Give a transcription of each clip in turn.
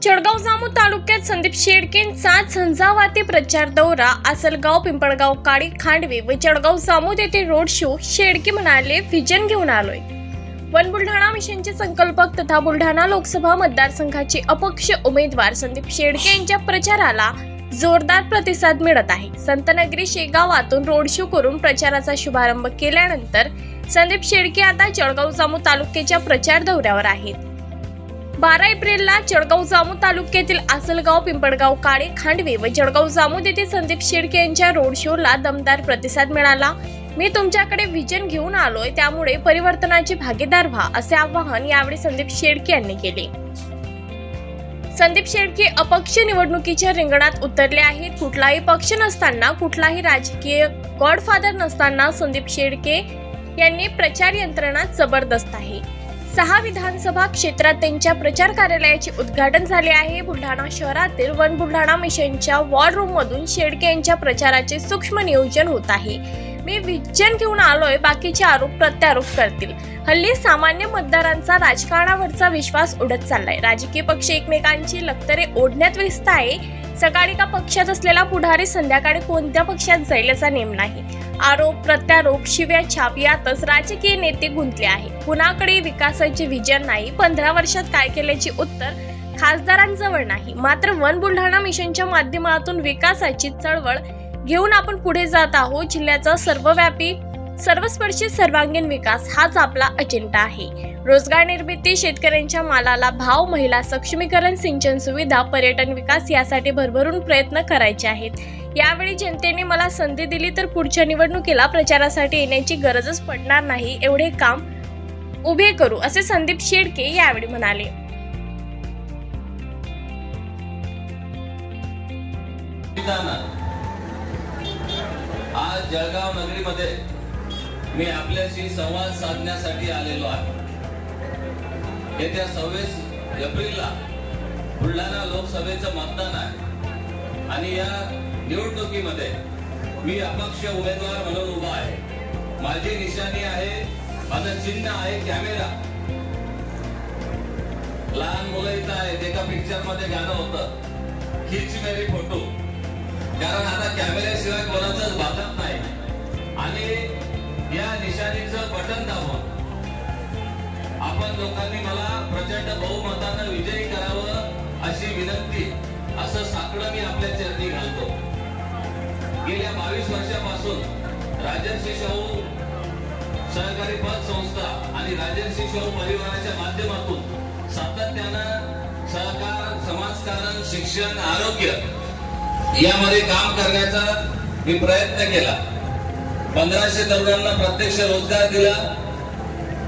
चळगाव जामोद तालुक्यात संदीप शेळकेंचा झंझावाती प्रचार दौरा, आसलगाव, पिंपळगाव, काडी, खांडवे व चळगाव जामोद येथे रोड शो. शेळके म्हणाले, व्हिजन घेऊन आलोय. वन बुलढाणा मिशनचे संकल्पक तथा बुलढाणा लोकसभा मतदारसंघाचे अपक्ष उमेदवार संदीप शेळके यांच्या प्रचाराला जोरदार प्रतिसाद मिळत आहे. संतनगरी शेगावातून रोड शो करून प्रचाराचा शुभारंभ केल्यानंतर संदीप शेळके आता चळगाव जामोद तालुक्याच्या प्रचार दौऱ्यावर आहेत. 12 एप्रिलला चळगाव जामोद तालुक्यातील आसलगाव, पिंपळगाव, काडी, खांडवे व चळगाव जामोद येथे संदीप शेळके यांच्या रोड शोला दमदार प्रतिसाद मिळाला. मी तुमच्याकडे व्हिजन घेऊन आलोय, त्यामुळे परिवर्तनाचे भागीदार व्हा, असे आवाहन यावेळी संदीप शेळके यांनी केले. संदीप शेळके अपक्ष निवडणुकीच्या रिंगणात उतरले आहेत. कुठलाही पक्ष नसताना, कुठलाही राजकीय गॉडफादर नसताना संदीप शेळके यांनी प्रचार यंत्रणा जबरदस्त आहे. 6 विधानसभा क्षेत्रात त्यांच्या प्रचार कार्यालयाचे उद्घाटन झाले आहे. बुलढाणा शहरातील वन बुलढाणा मिशनच्या वॉर रूम मधून शेळके यांच्या प्रचाराचे सूक्ष्म नियोजन होत आहे. मी व्हिजन घेऊन आलोय, बाकीचे आरोप प्रत्यारोप करतील. हल्ली सामान्य मतदारांचा राजकारणावरचा विश्वास उडत चाललाय. राजकीय पक्ष एकमेकांची लक्तरे ओढण्यात व्यस्त आहे. सकाळी का पक्षात असलेला पुढारी संध्याकाळी कोणत्या पक्षात जाईल याचा नेम नाही. आरोप प्रत्यारोप, शिव्या छाप यातच राजकीय नेते गुंतले आहे. कुणाकडे विकासाचे व्हिजन नाही. 15 वर्षात काय केल्याचे उत्तर खासदारांजवळ नाही. मात्र वन बुलढाणा मिशनच्या माध्यमातून विकासाची चळवळ घेऊन आपण पुढे जात आहोत. जिल्ह्याचा सर्वव्यापी, सर्वस्पर्शी सर्वांगीण विकास हाच आपला अजेंडा आहे. रोजगार निर्मिती, शेतकऱ्यांच्या मालाला भाव, महिला सक्षमीकरण, सिंचन सुविधा, पर्यटन विकास यासाठी भरभरून प्रयत्न करायचे आहेत. यावेळी जनतेने मला संधी दिली तर पुढच्या निवडणुकीला प्रचारासाठी येण्याची गरजच पडणार नाही. एवढे काम उभे करू, असे संदीप शेळके यावेळी म्हणाले. आज जळगाव नगरीमध्ये मी आपल्याशी संवाद साधण्यासाठी आलेलो आहे. येत्या 26 एप्रिलला बुलढाणा लोकसभेचं मतदान आहे आणि या निवडणुकीमध्ये मी अपक्ष उमेदवार म्हणून उभा आहे. माझी निशाणी आहे, माझं चिन्ह आहे कॅमेरा. लहान मुलं इथं आहेत. एका पिक्चर मध्ये गाणं होतं, खिच मेरी फोटो. कारण आता कॅमेऱ्याशिवाय कोणाचंच भागत नाही आणि या निशाणीचं बटन दाबून आपण लोकांनी मला प्रचंड बहुमतानं विजयी करावं अशी विनंती, असं साकडं मी आपल्या चरणी घालतो. गेल्या 22 वर्षापासून राजर्षी शाहू सहकारी पतसंस्था आणि राजर्षी शाहू परिवाराच्या माध्यमातून सातत्यानं सहकार, समाजकारण, शिक्षण, आरोग्य यामध्ये काम करण्याचा मी प्रयत्न केला. 1500 तरुणांना प्रत्यक्ष रोजगार दिला.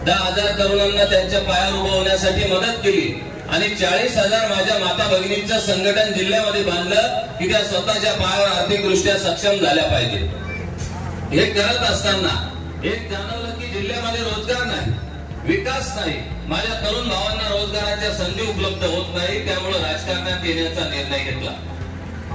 10,000 तरुणांना त्यांच्या पायावर उभं होण्यासाठी मदत केली आणि 40,000 माझ्या माता भगिनींचं संघटन जिल्ह्यामध्ये बांधलं की त्या स्वतःच्या पायावर आर्थिकदृष्ट्या सक्षम झाल्या पाहिजे. हे करत असताना एक जाणवलं की जिल्ह्यामध्ये रोजगार नाही, विकास नाही, माझ्या तरुण भावांना रोजगाराच्या संधी उपलब्ध होत नाही. त्यामुळे राजकारणात येण्याचा निर्णय घेतला.